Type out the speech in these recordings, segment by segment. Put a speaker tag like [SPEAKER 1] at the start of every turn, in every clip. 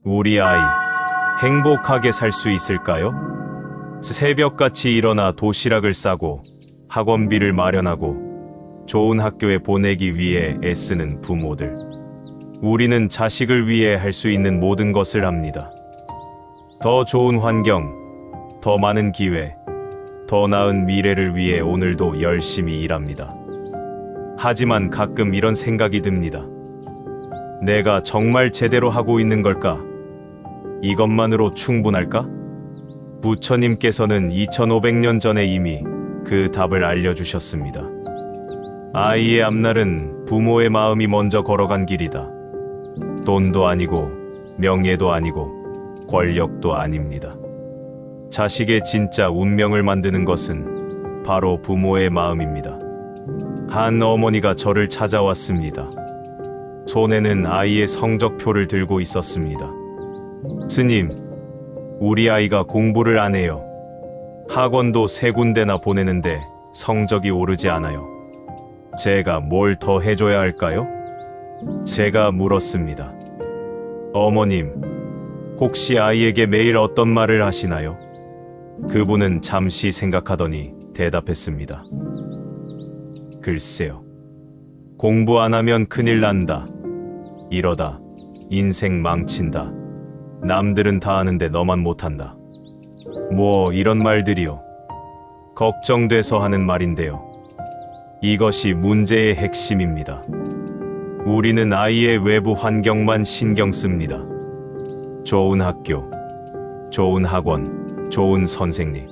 [SPEAKER 1] 우리 아이, 행복하게 살 수 있을까요? 새벽같이 일어나 도시락을 싸고 학원비를 마련하고 좋은 학교에 보내기 위해 애쓰는 부모들. 우리는 자식을 위해 할 수 있는 모든 것을 합니다. 더 좋은 환경, 더 많은 기회, 더 나은 미래를 위해 오늘도 열심히 일합니다. 하지만 가끔 이런 생각이 듭니다. 내가 정말 제대로 하고 있는 걸까? 이것만으로 충분할까? 부처님께서는 2500년 전에 이미 그 답을 알려주셨습니다. 아이의 앞날은 부모의 마음이 먼저 걸어간 길이다. 돈도 아니고 명예도 아니고 권력도 아닙니다. 자식의 진짜 운명을 만드는 것은 바로 부모의 마음입니다. 한 어머니가 저를 찾아왔습니다. 손에는 아이의 성적표를 들고 있었습니다. 스님, 우리 아이가 공부를 안 해요. 학원도 3군데나 보내는데 성적이 오르지 않아요. 제가 뭘 더 해줘야 할까요? 제가 물었습니다. 어머님, 혹시 아이에게 매일 어떤 말을 하시나요? 그분은 잠시 생각하더니 대답했습니다. 글쎄요. 공부 안 하면 큰일 난다. 이러다 인생 망친다. 남들은 다 하는데 너만 못한다. 뭐 이런 말들이요. 걱정돼서 하는 말인데요. 이것이 문제의 핵심입니다. 우리는 아이의 외부 환경만 신경 씁니다. 좋은 학교, 좋은 학원, 좋은 선생님.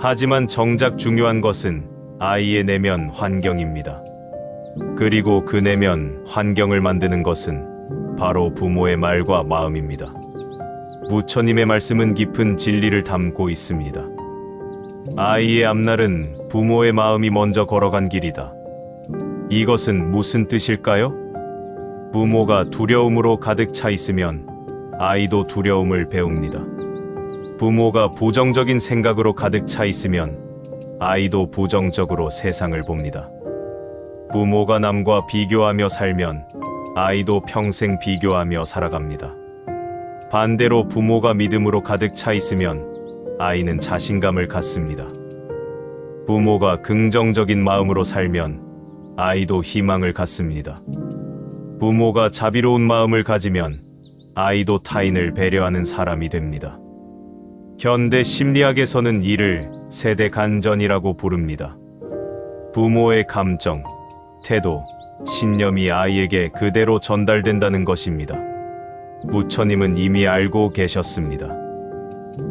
[SPEAKER 1] 하지만 정작 중요한 것은 아이의 내면 환경입니다. 그리고 그 내면 환경을 만드는 것은 바로 부모의 말과 마음입니다. 부처님의 말씀은 깊은 진리를 담고 있습니다. 아이의 앞날은 부모의 마음이 먼저 걸어간 길이다. 이것은 무슨 뜻일까요? 부모가 두려움으로 가득 차 있으면 아이도 두려움을 배웁니다. 부모가 부정적인 생각으로 가득 차 있으면 아이도 부정적으로 세상을 봅니다. 부모가 남과 비교하며 살면 아이도 평생 비교하며 살아갑니다. 반대로 부모가 믿음으로 가득 차 있으면 아이는 자신감을 갖습니다. 부모가 긍정적인 마음으로 살면 아이도 희망을 갖습니다. 부모가 자비로운 마음을 가지면 아이도 타인을 배려하는 사람이 됩니다. 현대 심리학에서는 이를 세대 간전이라고 부릅니다. 부모의 감정, 태도, 신념이 아이에게 그대로 전달된다는 것입니다. 부처님은 이미 알고 계셨습니다.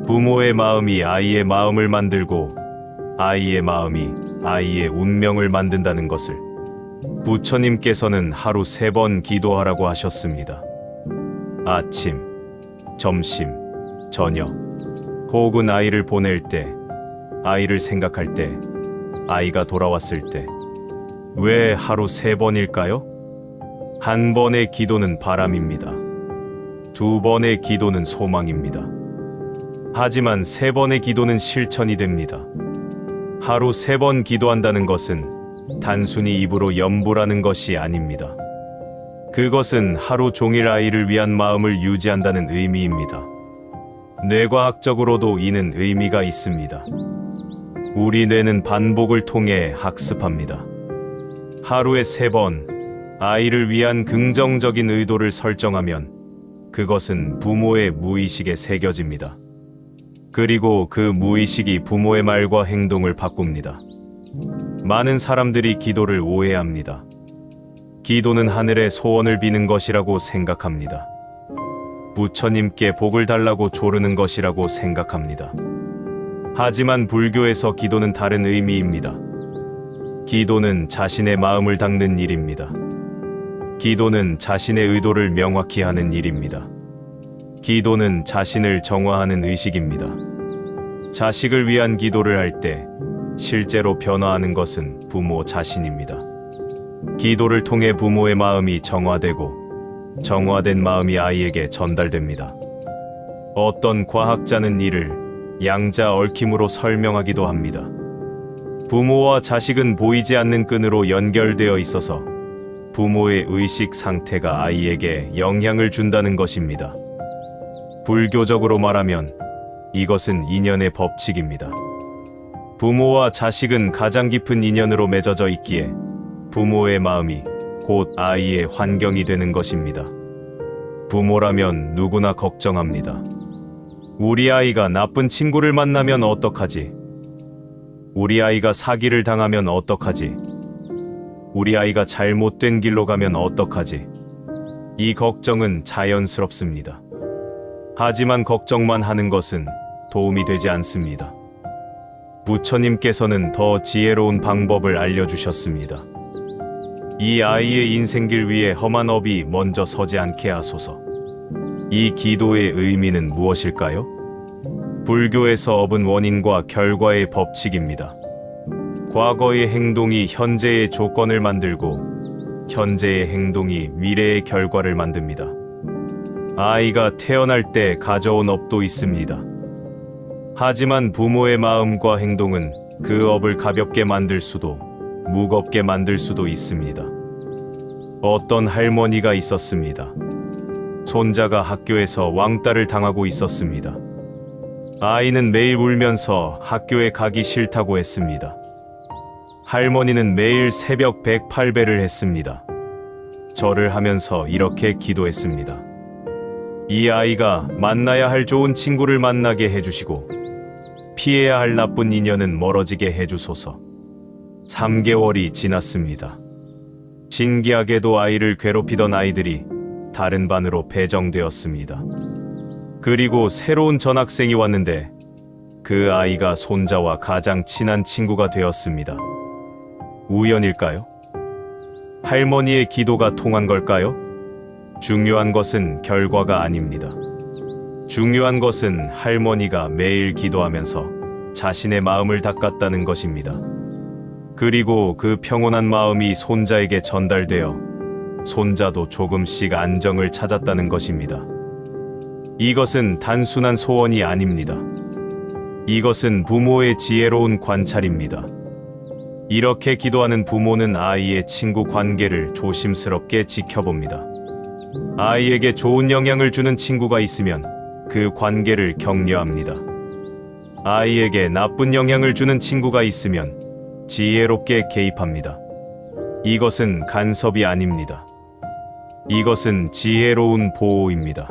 [SPEAKER 1] 부모의 마음이 아이의 마음을 만들고 아이의 마음이 아이의 운명을 만든다는 것을 부처님께서는 하루 3번 기도하라고 하셨습니다. 아침, 점심, 저녁, 혹은 아이를 보낼 때, 아이를 생각할 때, 아이가 돌아왔을 때. 왜 하루 3번일까요? 한 번의 기도는 바람입니다. 2번의 기도는 소망입니다. 하지만 3번의 기도는 실천이 됩니다. 하루 3번 기도한다는 것은 단순히 입으로 염불하는 것이 아닙니다. 그것은 하루 종일 아이를 위한 마음을 유지한다는 의미입니다. 뇌과학적으로도 이는 의미가 있습니다. 우리 뇌는 반복을 통해 학습합니다. 하루에 3번 아이를 위한 긍정적인 의도를 설정하면 그것은 부모의 무의식에 새겨집니다. 그리고 그 무의식이 부모의 말과 행동을 바꿉니다. 많은 사람들이 기도를 오해합니다. 기도는 하늘의 소원을 비는 것이라고 생각합니다. 부처님께 복을 달라고 조르는 것이라고 생각합니다. 하지만 불교에서 기도는 다른 의미입니다. 기도는 자신의 마음을 닦는 일입니다. 기도는 자신의 의도를 명확히 하는 일입니다. 기도는 자신을 정화하는 의식입니다. 자식을 위한 기도를 할 때 실제로 변화하는 것은 부모 자신입니다. 기도를 통해 부모의 마음이 정화되고 정화된 마음이 아이에게 전달됩니다. 어떤 과학자는 이를 양자 얽힘으로 설명하기도 합니다. 부모와 자식은 보이지 않는 끈으로 연결되어 있어서 부모의 의식 상태가 아이에게 영향을 준다는 것입니다. 불교적으로 말하면 이것은 인연의 법칙입니다. 부모와 자식은 가장 깊은 인연으로 맺어져 있기에 부모의 마음이 곧 아이의 환경이 되는 것입니다. 부모라면 누구나 걱정합니다. 우리 아이가 나쁜 친구를 만나면 어떡하지? 우리 아이가 사기를 당하면 어떡하지? 우리 아이가 잘못된 길로 가면 어떡하지? 이 걱정은 자연스럽습니다. 하지만 걱정만 하는 것은 도움이 되지 않습니다. 부처님께서는 더 지혜로운 방법을 알려주셨습니다. 이 아이의 인생길 위에 험한 업이 먼저 서지 않게 하소서. 이 기도의 의미는 무엇일까요? 불교에서 업은 원인과 결과의 법칙입니다. 과거의 행동이 현재의 조건을 만들고 현재의 행동이 미래의 결과를 만듭니다. 아이가 태어날 때 가져온 업도 있습니다. 하지만 부모의 마음과 행동은 그 업을 가볍게 만들 수도 무겁게 만들 수도 있습니다. 어떤 할머니가 있었습니다. 손자가 학교에서 왕따를 당하고 있었습니다. 아이는 매일 울면서 학교에 가기 싫다고 했습니다. 할머니는 매일 새벽 108배를 했습니다. 절을 하면서 이렇게 기도했습니다. 이 아이가 만나야 할 좋은 친구를 만나게 해주시고 피해야 할 나쁜 인연은 멀어지게 해주소서. 3개월이 지났습니다. 신기하게도 아이를 괴롭히던 아이들이 다른 반으로 배정되었습니다. 그리고 새로운 전학생이 왔는데 그 아이가 손자와 가장 친한 친구가 되었습니다. 우연일까요? 할머니의 기도가 통한 걸까요? 중요한 것은 결과가 아닙니다. 중요한 것은 할머니가 매일 기도하면서 자신의 마음을 닦았다는 것입니다. 그리고 그 평온한 마음이 손자에게 전달되어 손자도 조금씩 안정을 찾았다는 것입니다. 이것은 단순한 소원이 아닙니다. 이것은 부모의 지혜로운 관찰입니다. 이렇게 기도하는 부모는 아이의 친구 관계를 조심스럽게 지켜봅니다. 아이에게 좋은 영향을 주는 친구가 있으면 그 관계를 격려합니다. 아이에게 나쁜 영향을 주는 친구가 있으면 지혜롭게 개입합니다. 이것은 간섭이 아닙니다. 이것은 지혜로운 보호입니다.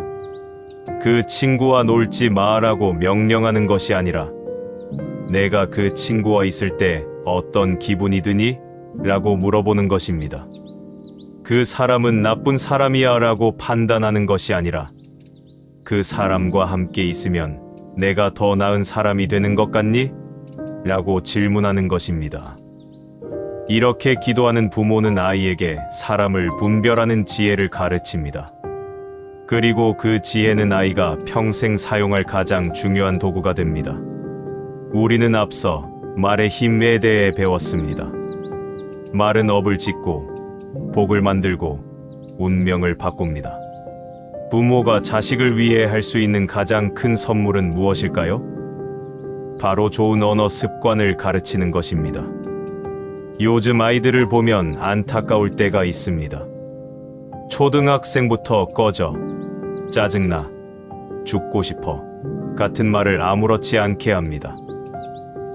[SPEAKER 1] 그 친구와 놀지 마라고 명령하는 것이 아니라 내가 그 친구와 있을 때 어떤 기분이 드니? 라고 물어보는 것입니다. 그 사람은 나쁜 사람이야 라고 판단하는 것이 아니라 그 사람과 함께 있으면 내가 더 나은 사람이 되는 것 같니? 라고 질문하는 것입니다. 이렇게 기도하는 부모는 아이에게 사람을 분별하는 지혜를 가르칩니다. 그리고 그 지혜는 아이가 평생 사용할 가장 중요한 도구가 됩니다. 우리는 앞서 말의 힘에 대해 배웠습니다. 말은 업을 짓고 복을 만들고 운명을 바꿉니다. 부모가 자식을 위해 할 수 있는 가장 큰 선물은 무엇일까요? 바로 좋은 언어 습관을 가르치는 것입니다. 요즘 아이들을 보면 안타까울 때가 있습니다. 초등학생부터 꺼져, 짜증나, 죽고 싶어 같은 말을 아무렇지 않게 합니다.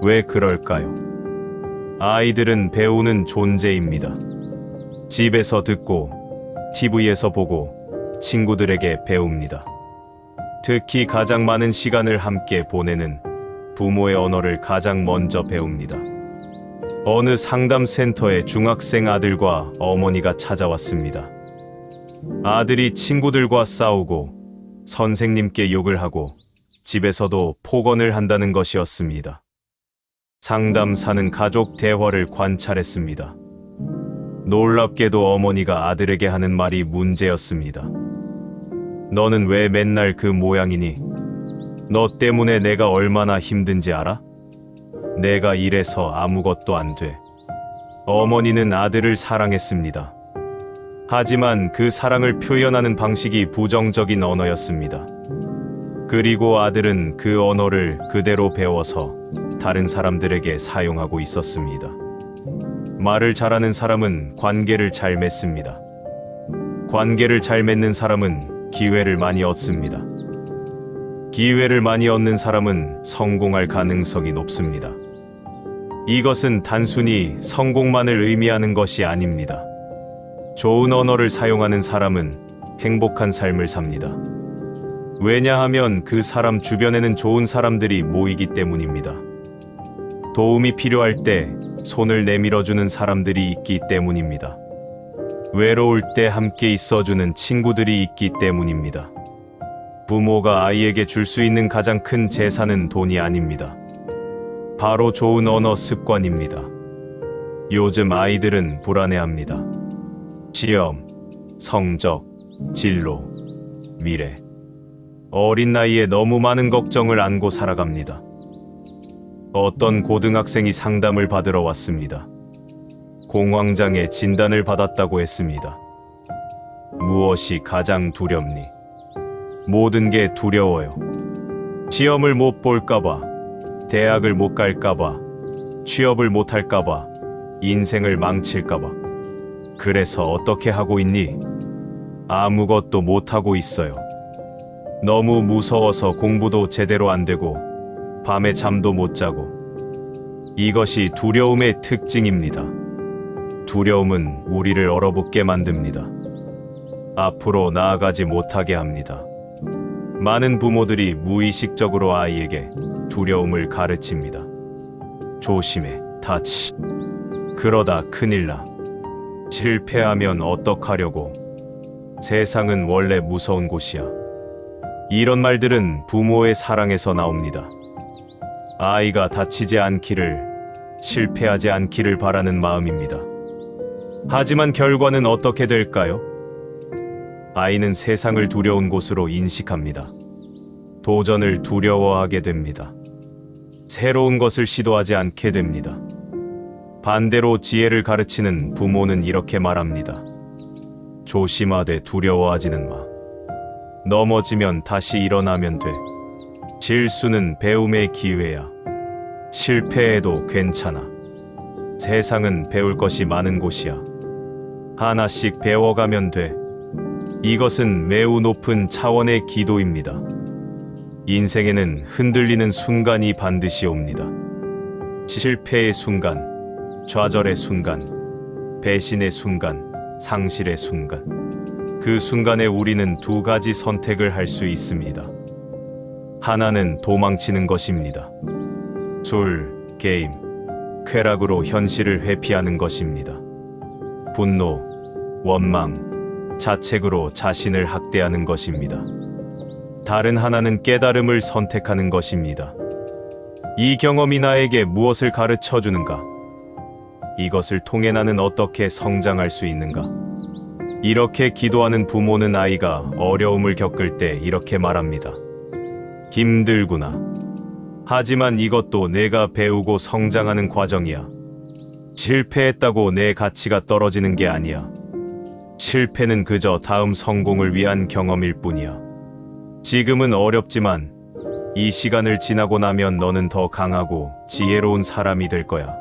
[SPEAKER 1] 왜 그럴까요? 아이들은 배우는 존재입니다. 집에서 듣고, TV에서 보고, 친구들에게 배웁니다. 특히 가장 많은 시간을 함께 보내는 부모의 언어를 가장 먼저 배웁니다. 어느 상담센터에 중학생 아들과 어머니가 찾아왔습니다. 아들이 친구들과 싸우고 선생님께 욕을 하고 집에서도 폭언을 한다는 것이었습니다. 상담사는 가족 대화를 관찰했습니다. 놀랍게도 어머니가 아들에게 하는 말이 문제였습니다. 너는 왜 맨날 그 모양이니? 너 때문에 내가 얼마나 힘든지 알아? 내가 이래서 아무것도 안 돼. 어머니는 아들을 사랑했습니다. 하지만 그 사랑을 표현하는 방식이 부정적인 언어였습니다. 그리고 아들은 그 언어를 그대로 배워서 다른 사람들에게 사용하고 있었습니다. 말을 잘하는 사람은 관계를 잘 맺습니다. 관계를 잘 맺는 사람은 기회를 많이 얻습니다. 기회를 많이 얻는 사람은 성공할 가능성이 높습니다. 이것은 단순히 성공만을 의미하는 것이 아닙니다. 좋은 언어를 사용하는 사람은 행복한 삶을 삽니다. 왜냐하면 그 사람 주변에는 좋은 사람들이 모이기 때문입니다. 도움이 필요할 때 손을 내밀어주는 사람들이 있기 때문입니다. 외로울 때 함께 있어주는 친구들이 있기 때문입니다. 부모가 아이에게 줄 수 있는 가장 큰 재산은 돈이 아닙니다. 바로 좋은 언어 습관입니다. 요즘 아이들은 불안해합니다. 시험, 성적, 진로, 미래. 어린 나이에 너무 많은 걱정을 안고 살아갑니다. 어떤 고등학생이 상담을 받으러 왔습니다. 공황장애 진단을 받았다고 했습니다. 무엇이 가장 두렵니? 모든 게 두려워요. 시험을 못 볼까봐, 대학을 못 갈까봐, 취업을 못 할까봐, 인생을 망칠까봐. 그래서 어떻게 하고 있니? 아무것도 못하고 있어요. 너무 무서워서 공부도 제대로 안 되고, 밤에 잠도 못 자고. 이것이 두려움의 특징입니다. 두려움은 우리를 얼어붙게 만듭니다. 앞으로 나아가지 못하게 합니다. 많은 부모들이 무의식적으로 아이에게 두려움을 가르칩니다. 조심해, 다치. 그러다 큰일 나. 실패하면 어떡하려고. 세상은 원래 무서운 곳이야. 이런 말들은 부모의 사랑에서 나옵니다. 아이가 다치지 않기를, 실패하지 않기를 바라는 마음입니다. 하지만 결과는 어떻게 될까요? 아이는 세상을 두려운 곳으로 인식합니다. 도전을 두려워하게 됩니다. 새로운 것을 시도하지 않게 됩니다. 반대로 지혜를 가르치는 부모는 이렇게 말합니다. 조심하되 두려워하지는 마. 넘어지면 다시 일어나면 돼. 실수는 배움의 기회야. 실패해도 괜찮아. 세상은 배울 것이 많은 곳이야. 하나씩 배워가면 돼. 이것은 매우 높은 차원의 기도입니다. 인생에는 흔들리는 순간이 반드시 옵니다. 실패의 순간, 좌절의 순간, 배신의 순간, 상실의 순간. 그 순간에 우리는 두 가지 선택을 할 수 있습니다. 하나는 도망치는 것입니다. 술, 게임, 쾌락으로 현실을 회피하는 것입니다. 분노, 원망, 자책으로 자신을 학대하는 것입니다. 다른 하나는 깨달음을 선택하는 것입니다. 이 경험이 나에게 무엇을 가르쳐 주는가? 이것을 통해 나는 어떻게 성장할 수 있는가? 이렇게 기도하는 부모는 아이가 어려움을 겪을 때 이렇게 말합니다. 힘들구나. 하지만 이것도 내가 배우고 성장하는 과정이야. 실패했다고 내 가치가 떨어지는 게 아니야. 실패는 그저 다음 성공을 위한 경험일 뿐이야. 지금은 어렵지만 이 시간을 지나고 나면 너는 더 강하고 지혜로운 사람이 될 거야.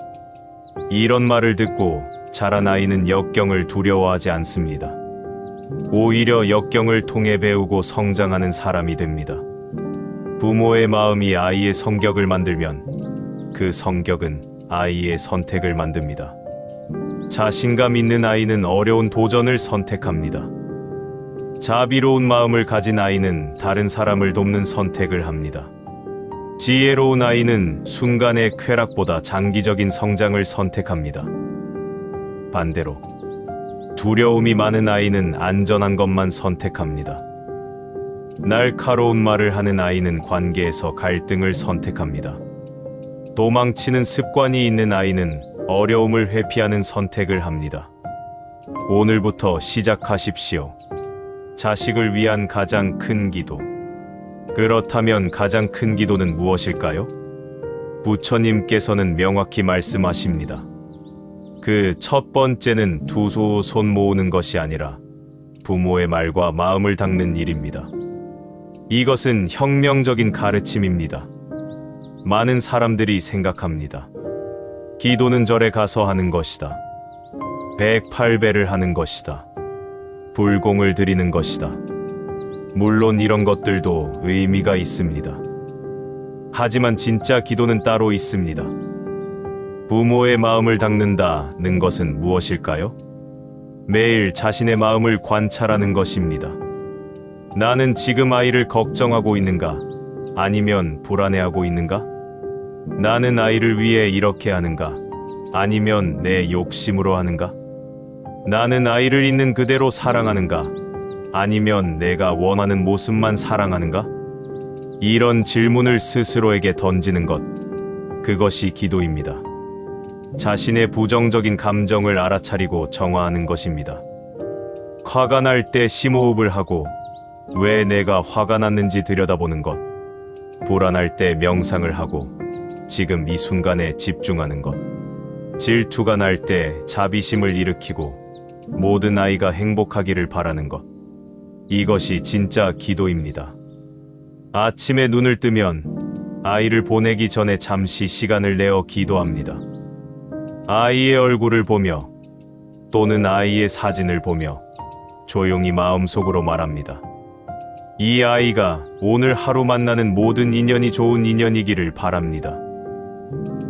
[SPEAKER 1] 이런 말을 듣고 자란 아이는 역경을 두려워하지 않습니다. 오히려 역경을 통해 배우고 성장하는 사람이 됩니다. 부모의 마음이 아이의 성격을 만들면 그 성격은 아이의 선택을 만듭니다. 자신감 있는 아이는 어려운 도전을 선택합니다. 자비로운 마음을 가진 아이는 다른 사람을 돕는 선택을 합니다. 지혜로운 아이는 순간의 쾌락보다 장기적인 성장을 선택합니다. 반대로 두려움이 많은 아이는 안전한 것만 선택합니다. 날카로운 말을 하는 아이는 관계에서 갈등을 선택합니다. 도망치는 습관이 있는 아이는 어려움을 회피하는 선택을 합니다. 오늘부터 시작하십시오. 자식을 위한 가장 큰 기도. 그렇다면 가장 큰 기도는 무엇일까요? 부처님께서는 명확히 말씀하십니다. 그 첫 번째는 두 손 모으는 것이 아니라 부모의 말과 마음을 닦는 일입니다. 이것은 혁명적인 가르침입니다. 많은 사람들이 생각합니다. 기도는 절에 가서 하는 것이다. 108배를 하는 것이다. 불공을 드리는 것이다. 물론 이런 것들도 의미가 있습니다. 하지만 진짜 기도는 따로 있습니다. 부모의 마음을 닦는다는 것은 무엇일까요? 매일 자신의 마음을 관찰하는 것입니다. 나는 지금 아이를 걱정하고 있는가? 아니면 불안해하고 있는가? 나는 아이를 위해 이렇게 하는가? 아니면 내 욕심으로 하는가? 나는 아이를 있는 그대로 사랑하는가? 아니면 내가 원하는 모습만 사랑하는가? 이런 질문을 스스로에게 던지는 것, 그것이 기도입니다. 자신의 부정적인 감정을 알아차리고 정화하는 것입니다. 화가 날 때 심호흡을 하고 왜 내가 화가 났는지 들여다보는 것, 불안할 때 명상을 하고 지금 이 순간에 집중하는 것, 질투가 날 때 자비심을 일으키고 모든 아이가 행복하기를 바라는 것, 이것이 진짜 기도입니다. 아침에 눈을 뜨면 아이를 보내기 전에 잠시 시간을 내어 기도합니다. 아이의 얼굴을 보며 또는 아이의 사진을 보며 조용히 마음속으로 말합니다. 이 아이가 오늘 하루 만나는 모든 인연이 좋은 인연이기를 바랍니다.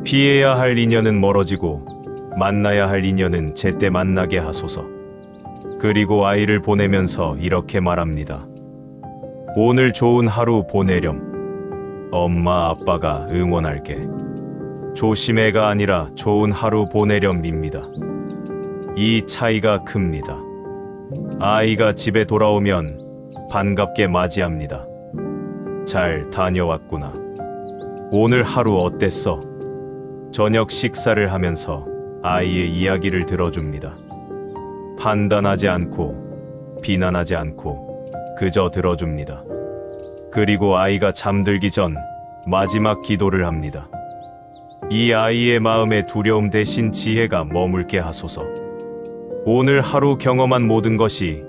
[SPEAKER 1] 피해야 할 인연은 멀어지고 만나야 할 인연은 제때 만나게 하소서. 그리고 아이를 보내면서 이렇게 말합니다. 오늘 좋은 하루 보내렴. 엄마 아빠가 응원할게. 조심해가 아니라 좋은 하루 보내렴입니다. 이 차이가 큽니다. 아이가 집에 돌아오면 반갑게 맞이합니다. 잘 다녀왔구나. 오늘 하루 어땠어? 저녁 식사를 하면서 아이의 이야기를 들어줍니다. 판단하지 않고 비난하지 않고 그저 들어줍니다. 그리고 아이가 잠들기 전 마지막 기도를 합니다. 이 아이의 마음에 두려움 대신 지혜가 머물게 하소서. 오늘 하루 경험한 모든 것이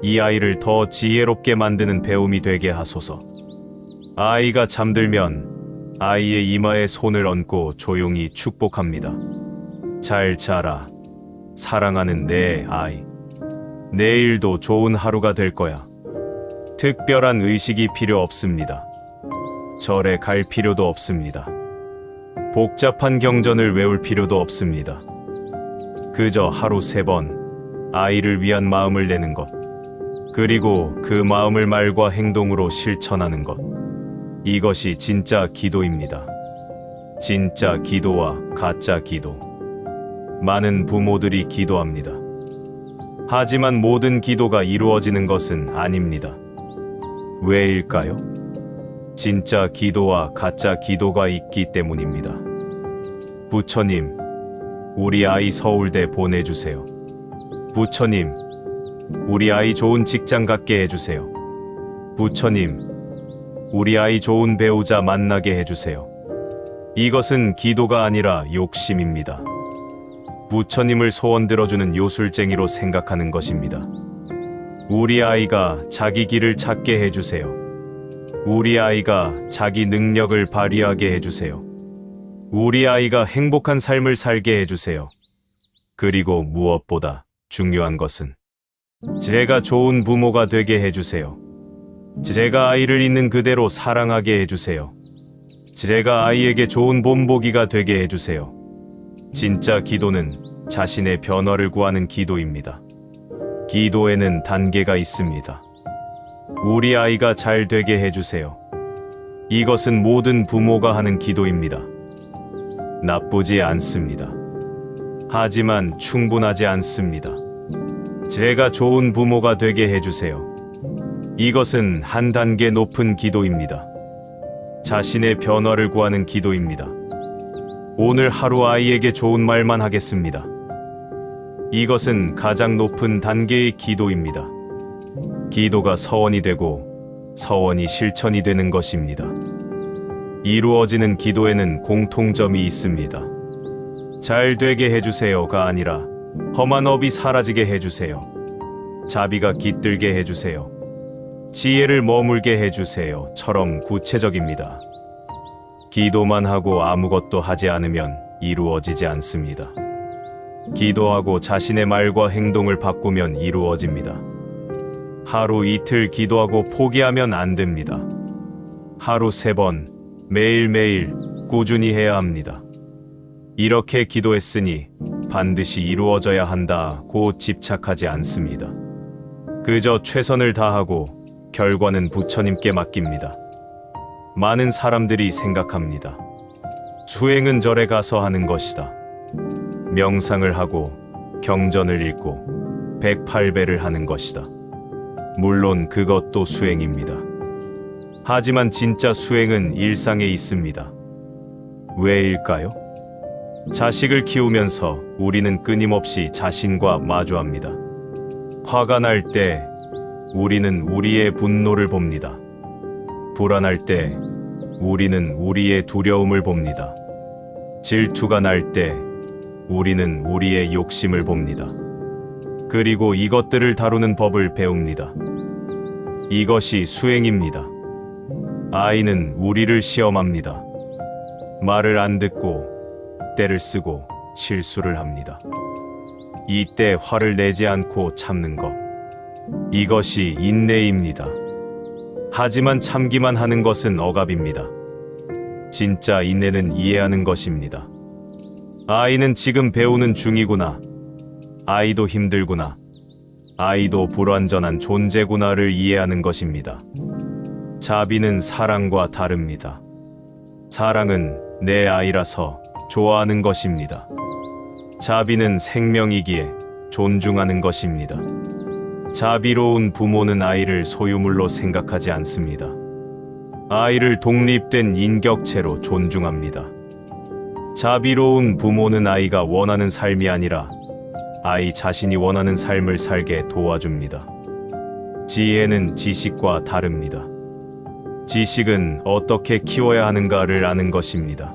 [SPEAKER 1] 이 아이를 더 지혜롭게 만드는 배움이 되게 하소서. 아이가 잠들면 아이의 이마에 손을 얹고 조용히 축복합니다. 잘 자라. 사랑하는 내 아이. 내일도 좋은 하루가 될 거야. 특별한 의식이 필요 없습니다. 절에 갈 필요도 없습니다. 복잡한 경전을 외울 필요도 없습니다. 그저 하루 3번 아이를 위한 마음을 내는 것, 그리고 그 마음을 말과 행동으로 실천하는 것, 이것이 진짜 기도입니다. 진짜 기도와 가짜 기도. 많은 부모들이 기도합니다. 하지만 모든 기도가 이루어지는 것은 아닙니다. 왜일까요? 진짜 기도와 가짜 기도가 있기 때문입니다. 부처님, 우리 아이 서울대 보내주세요. 부처님, 우리 아이 좋은 직장 갖게 해주세요. 부처님, 우리 아이 좋은 배우자 만나게 해주세요. 이것은 기도가 아니라 욕심입니다. 부처님을 소원 들어주는 요술쟁이로 생각하는 것입니다. 우리 아이가 자기 길을 찾게 해주세요. 우리 아이가 자기 능력을 발휘하게 해주세요. 우리 아이가 행복한 삶을 살게 해주세요. 그리고 무엇보다 중요한 것은 제가 좋은 부모가 되게 해주세요. 제가 아이를 있는 그대로 사랑하게 해주세요. 제가 아이에게 좋은 본보기가 되게 해주세요. 진짜 기도는 자신의 변화를 구하는 기도입니다. 기도에는 단계가 있습니다. 우리 아이가 잘 되게 해주세요. 이것은 모든 부모가 하는 기도입니다. 나쁘지 않습니다. 하지만 충분하지 않습니다. 제가 좋은 부모가 되게 해주세요. 이것은 한 단계 높은 기도입니다. 자신의 변화를 구하는 기도입니다. 오늘 하루 아이에게 좋은 말만 하겠습니다. 이것은 가장 높은 단계의 기도입니다. 기도가 서원이 되고 서원이 실천이 되는 것입니다. 이루어지는 기도에는 공통점이 있습니다. 잘 되게 해주세요가 아니라 험한 업이 사라지게 해주세요. 자비가 깃들게 해주세요. 지혜를 머물게 해주세요처럼 구체적입니다. 기도만 하고 아무것도 하지 않으면 이루어지지 않습니다. 기도하고 자신의 말과 행동을 바꾸면 이루어집니다. 하루 이틀 기도하고 포기하면 안 됩니다. 하루 3번, 매일매일 꾸준히 해야 합니다. 이렇게 기도했으니 반드시 이루어져야 한다고 집착하지 않습니다. 그저 최선을 다하고 결과는 부처님께 맡깁니다. 많은 사람들이 생각합니다. 수행은 절에 가서 하는 것이다. 명상을 하고 경전을 읽고 108배를 하는 것이다. 물론 그것도 수행입니다. 하지만 진짜 수행은 일상에 있습니다. 왜일까요? 자식을 키우면서 우리는 끊임없이 자신과 마주합니다. 화가 날 때 우리는 우리의 분노를 봅니다. 불안할 때 우리는 우리의 두려움을 봅니다. 질투가 날 때 우리는 우리의 욕심을 봅니다. 그리고 이것들을 다루는 법을 배웁니다. 이것이 수행입니다. 아이는 우리를 시험합니다. 말을 안 듣고 때를 쓰고 실수를 합니다. 이때 화를 내지 않고 참는 것. 이것이 인내입니다. 하지만 참기만 하는 것은 억압입니다. 진짜 인내는 이해하는 것입니다. 아이는 지금 배우는 중이구나. 아이도 힘들구나. 아이도 불완전한 존재구나를 이해하는 것입니다. 자비는 사랑과 다릅니다. 사랑은 내 아이라서 좋아하는 것입니다. 자비는 생명이기에 존중하는 것입니다. 자비로운 부모는 아이를 소유물로 생각하지 않습니다. 아이를 독립된 인격체로 존중합니다. 자비로운 부모는 아이가 원하는 삶이 아니라 아이 자신이 원하는 삶을 살게 도와줍니다. 지혜는 지식과 다릅니다. 지식은 어떻게 키워야 하는가를 아는 것입니다.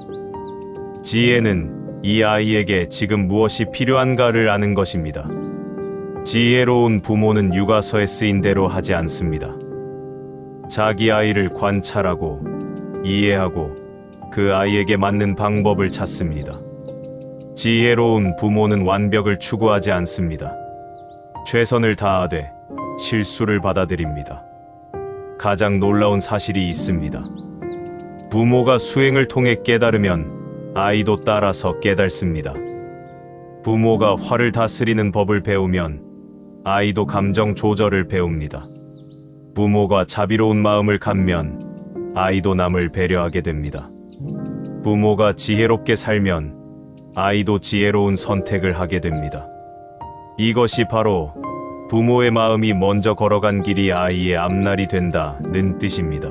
[SPEAKER 1] 지혜는 이 아이에게 지금 무엇이 필요한가를 아는 것입니다. 지혜로운 부모는 육아서에 쓰인 대로 하지 않습니다. 자기 아이를 관찰하고 이해하고 그 아이에게 맞는 방법을 찾습니다. 지혜로운 부모는 완벽을 추구하지 않습니다. 최선을 다하되 실수를 받아들입니다. 가장 놀라운 사실이 있습니다. 부모가 수행을 통해 깨달으면 아이도 따라서 깨닫습니다. 부모가 화를 다스리는 법을 배우면 아이도 감정 조절을 배웁니다. 부모가 자비로운 마음을 갖면 아이도 남을 배려하게 됩니다. 부모가 지혜롭게 살면 아이도 지혜로운 선택을 하게 됩니다. 이것이 바로 부모의 마음이 먼저 걸어간 길이 아이의 앞날이 된다는 뜻입니다.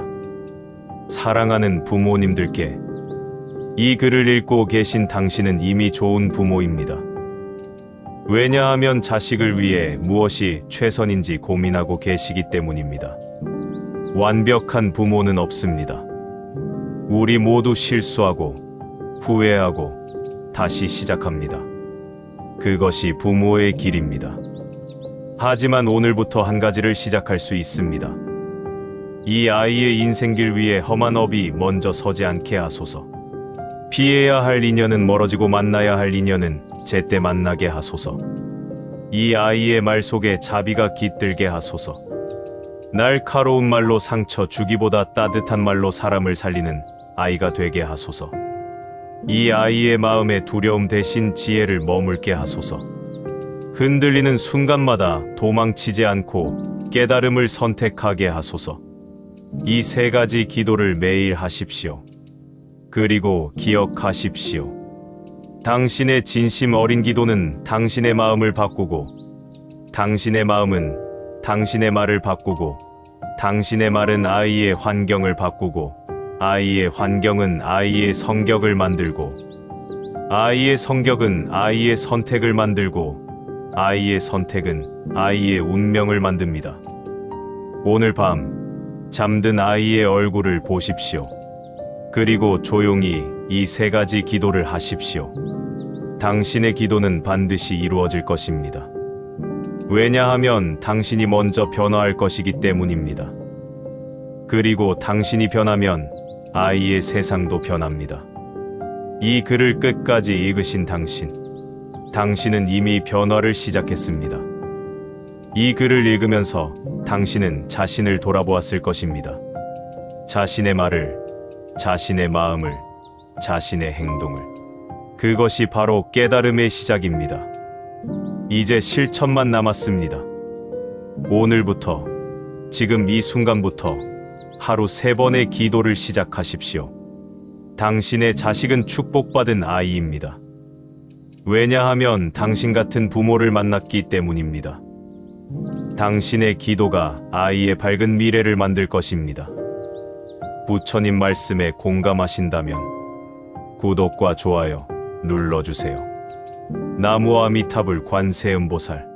[SPEAKER 1] 사랑하는 부모님들께 이 글을 읽고 계신 당신은 이미 좋은 부모입니다. 왜냐하면 자식을 위해 무엇이 최선인지 고민하고 계시기 때문입니다. 완벽한 부모는 없습니다. 우리 모두 실수하고 후회하고 다시 시작합니다. 그것이 부모의 길입니다. 하지만 오늘부터 한 가지를 시작할 수 있습니다. 이 아이의 인생길 위에 험한 업이 먼저 서지 않게 하소서. 피해야 할 인연은 멀어지고 만나야 할 인연은 제때 만나게 하소서. 이 아이의 말 속에 자비가 깃들게 하소서. 날카로운 말로 상처 주기보다 따뜻한 말로 사람을 살리는 아이가 되게 하소서. 이 아이의 마음에 두려움 대신 지혜를 머물게 하소서. 흔들리는 순간마다 도망치지 않고 깨달음을 선택하게 하소서. 이 3가지 기도를 매일 하십시오. 그리고 기억하십시오. 당신의 진심 어린 기도는 당신의 마음을 바꾸고, 당신의 마음은 당신의 말을 바꾸고, 당신의 말은 아이의 환경을 바꾸고, 아이의 환경은 아이의 성격을 만들고, 아이의 성격은 아이의 선택을 만들고, 아이의 선택은 아이의 운명을 만듭니다. 오늘 밤 잠든 아이의 얼굴을 보십시오. 그리고 조용히 이 3가지 기도를 하십시오. 당신의 기도는 반드시 이루어질 것입니다. 왜냐하면 당신이 먼저 변화할 것이기 때문입니다. 그리고 당신이 변하면 아이의 세상도 변합니다. 이 글을 끝까지 읽으신 당신은 이미 변화를 시작했습니다. 이 글을 읽으면서 당신은 자신을 돌아보았을 것입니다. 자신의 말을, 자신의 마음을, 자신의 행동을. 그것이 바로 깨달음의 시작입니다. 이제 실천만 남았습니다. 오늘부터, 지금 이 순간부터 하루 3번의 기도를 시작하십시오. 당신의 자식은 축복받은 아이입니다. 왜냐하면 당신 같은 부모를 만났기 때문입니다. 당신의 기도가 아이의 밝은 미래를 만들 것입니다. 부처님 말씀에 공감하신다면 구독과 좋아요 눌러주세요. 나무아미타불 관세음보살